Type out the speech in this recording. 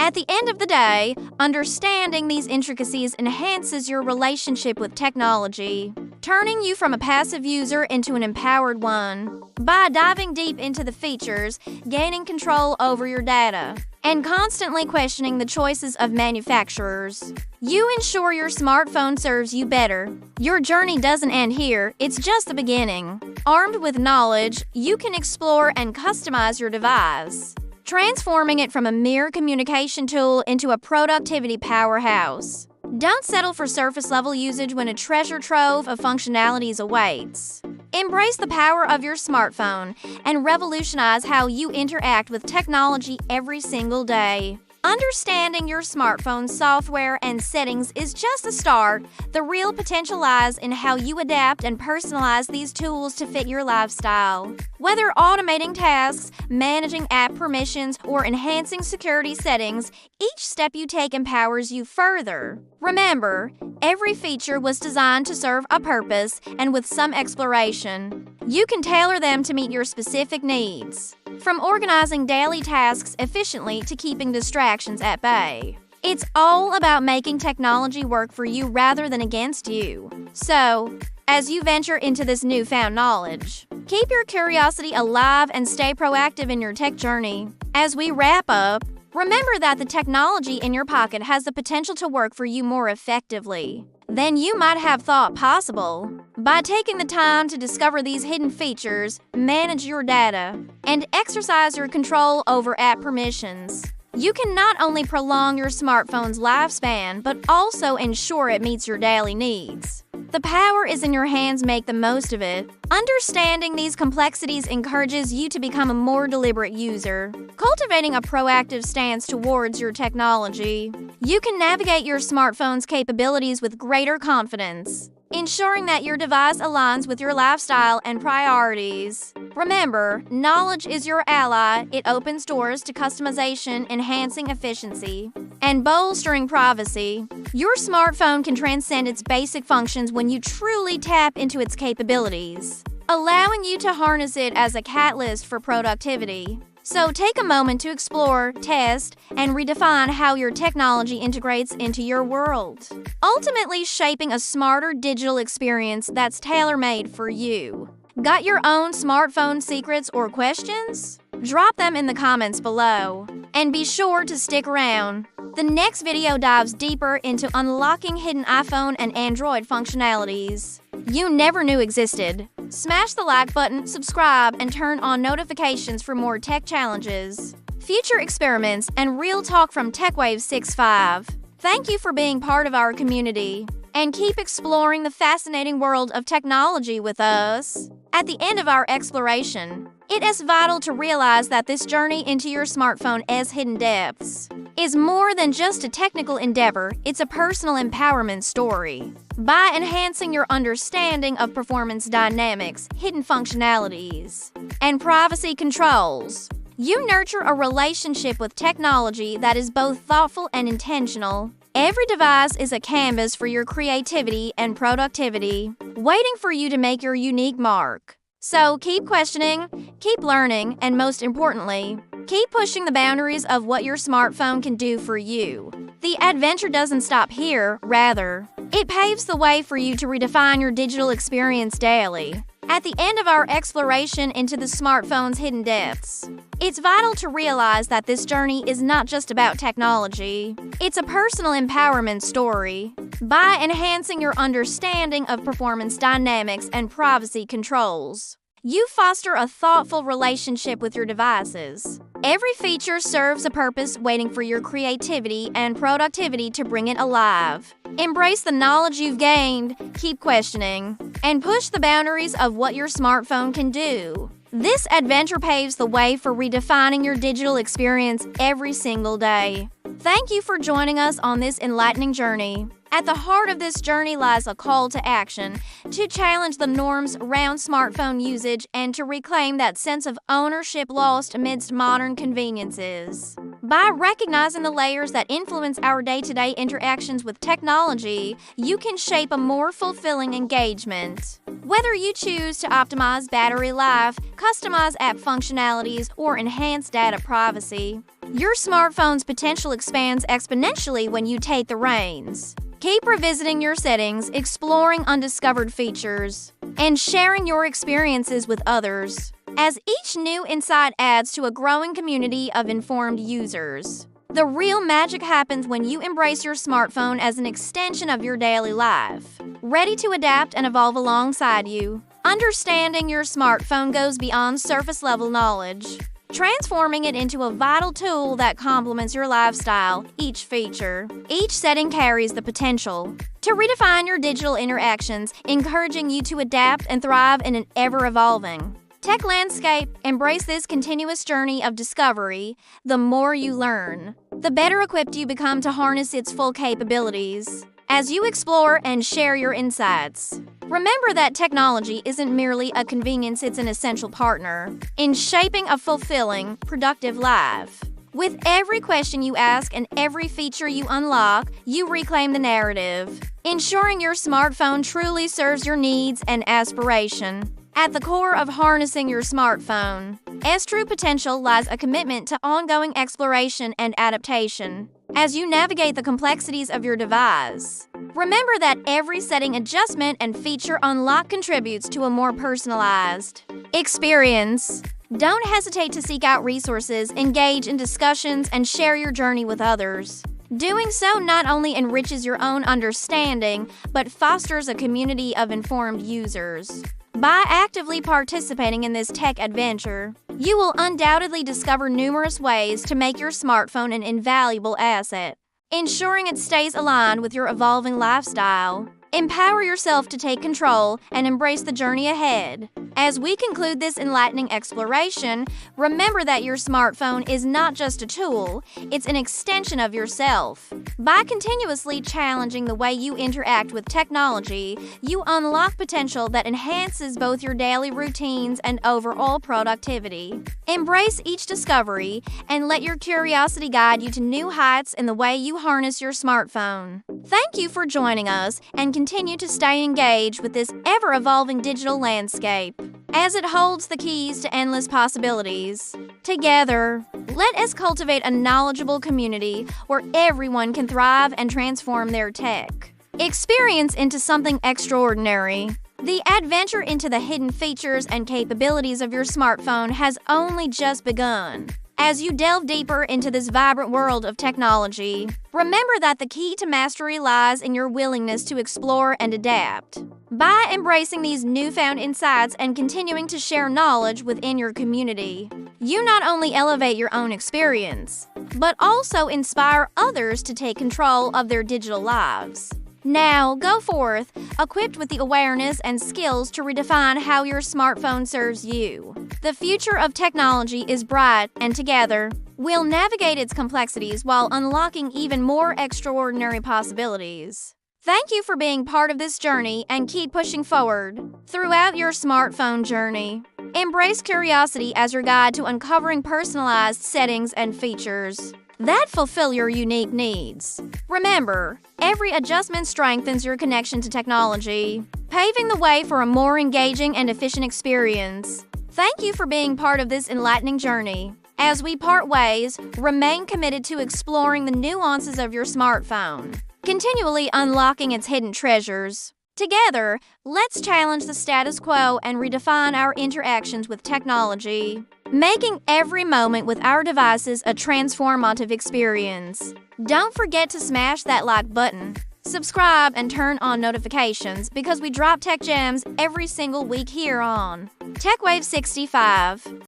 At the end of the day, understanding these intricacies enhances your relationship with technology, turning you from a passive user into an empowered one. By diving deep into the features, gaining control over your data, and constantly questioning the choices of manufacturers, you ensure your smartphone serves you better. Your journey doesn't end here, it's just the beginning. Armed with knowledge, you can explore and customize your device, transforming it from a mere communication tool into a productivity powerhouse. Don't settle for surface-level usage when a treasure trove of functionalities awaits. Embrace the power of your smartphone and revolutionize how you interact with technology every single day. Understanding your smartphone's software and settings is just a start. The real potential lies in how you adapt and personalize these tools to fit your lifestyle. Whether automating tasks, managing app permissions, or enhancing security settings, each step you take empowers you further. Remember, every feature was designed to serve a purpose, and with some exploration, you can tailor them to meet your specific needs. From organizing daily tasks efficiently to keeping distractions at bay, it's all about making technology work for you rather than against you. So, as you venture into this newfound knowledge, keep your curiosity alive and stay proactive in your tech journey. As we wrap up, remember that the technology in your pocket has the potential to work for you more effectively than you might have thought possible. By taking the time to discover these hidden features, manage your data, and exercise your control over app permissions, you can not only prolong your smartphone's lifespan, but also ensure it meets your daily needs. The power is in your hands, make the most of it. Understanding these complexities encourages you to become a more deliberate user, cultivating a proactive stance towards your technology. You can navigate your smartphone's capabilities with greater confidence, ensuring that your device aligns with your lifestyle and priorities. Remember, knowledge is your ally. It opens doors to customization, enhancing efficiency, and bolstering privacy. Your smartphone can transcend its basic functions when you truly tap into its capabilities, allowing you to harness it as a catalyst for productivity. So take a moment to explore, test, and redefine how your technology integrates into your world, ultimately shaping a smarter digital experience that's tailor-made for you. Got your own smartphone secrets or questions? Drop them in the comments below. And be sure to stick around. The next video dives deeper into unlocking hidden iPhone and Android functionalities you never knew existed. Smash the like button, subscribe, and turn on notifications for more tech challenges, future experiments, and real talk from TechWave 65. Thank you for being part of our community, and keep exploring the fascinating world of technology with us. At the end of our exploration, it is vital to realize that this journey into your smartphone's hidden depths is more than just a technical endeavor, it's a personal empowerment story. By enhancing your understanding of performance dynamics, hidden functionalities, and privacy controls, you nurture a relationship with technology that is both thoughtful and intentional. Every device is a canvas for your creativity and productivity, waiting for you to make your unique mark. So keep questioning, keep learning, and most importantly, keep pushing the boundaries of what your smartphone can do for you. The adventure doesn't stop here, rather, it paves the way for you to redefine your digital experience daily. At the end of our exploration into the smartphone's hidden depths, it's vital to realize that this journey is not just about technology. It's a personal empowerment story. By enhancing your understanding of performance dynamics and privacy controls, you foster a thoughtful relationship with your devices. Every feature serves a purpose, waiting for your creativity and productivity to bring it alive. Embrace the knowledge you've gained, keep questioning, and push the boundaries of what your smartphone can do. This adventure paves the way for redefining your digital experience every single day. Thank you for joining us on this enlightening journey. At the heart of this journey lies a call to action, to challenge the norms around smartphone usage and to reclaim that sense of ownership lost amidst modern conveniences. By recognizing the layers that influence our day-to-day interactions with technology, you can shape a more fulfilling engagement. Whether you choose to optimize battery life, customize app functionalities, or enhance data privacy, your smartphone's potential expands exponentially when you take the reins. Keep revisiting your settings, exploring undiscovered features, and sharing your experiences with others, as each new insight adds to a growing community of informed users. The real magic happens when you embrace your smartphone as an extension of your daily life, ready to adapt and evolve alongside you. Understanding your smartphone goes beyond surface-level knowledge, transforming it into a vital tool that complements your lifestyle. Each feature, each setting carries the potential to redefine your digital interactions, encouraging you to adapt and thrive in an ever-evolving tech landscape. Embrace this continuous journey of discovery. The more you learn, the better equipped you become to harness its full capabilities. As you explore and share your insights, remember that technology isn't merely a convenience, it's an essential partner in shaping a fulfilling, productive life. With every question you ask and every feature you unlock, you reclaim the narrative, ensuring your smartphone truly serves your needs and aspiration. At the core of harnessing your smartphone's true potential lies a commitment to ongoing exploration and adaptation. As you navigate the complexities of your device, remember that every setting adjustment and feature unlock contributes to a more personalized experience. Don't hesitate to seek out resources, engage in discussions, and share your journey with others. Doing so not only enriches your own understanding, but fosters a community of informed users. By actively participating in this tech adventure, you will undoubtedly discover numerous ways to make your smartphone an invaluable asset, ensuring it stays aligned with your evolving lifestyle. Empower yourself to take control and embrace the journey ahead. As we conclude this enlightening exploration, remember that your smartphone is not just a tool, it's an extension of yourself. By continuously challenging the way you interact with technology, you unlock potential that enhances both your daily routines and overall productivity. Embrace each discovery and let your curiosity guide you to new heights in the way you harness your smartphone. Thank you for joining us, and continue to stay engaged with this ever-evolving digital landscape, as it holds the keys to endless possibilities. Together, let us cultivate a knowledgeable community where everyone can thrive and transform their tech experience into something extraordinary. The adventure into the hidden features and capabilities of your smartphone has only just begun. As you delve deeper into this vibrant world of technology, remember that the key to mastery lies in your willingness to explore and adapt. By embracing these newfound insights and continuing to share knowledge within your community, you not only elevate your own experience, but also inspire others to take control of their digital lives. Now, go forth, equipped with the awareness and skills to redefine how your smartphone serves you. The future of technology is bright, and together, we'll navigate its complexities while unlocking even more extraordinary possibilities. Thank you for being part of this journey, and keep pushing forward throughout your smartphone journey. Embrace curiosity as your guide to uncovering personalized settings and features that fulfill your unique needs. Remember, every adjustment strengthens your connection to technology, paving the way for a more engaging and efficient experience. Thank you for being part of this enlightening journey. As we part ways, remain committed to exploring the nuances of your smartphone, continually unlocking its hidden treasures. Together, let's challenge the status quo and redefine our interactions with technology, making every moment with our devices a transformative experience. Don't forget to smash that like button, subscribe, and turn on notifications, because we drop tech gems every single week here on TechWave 65.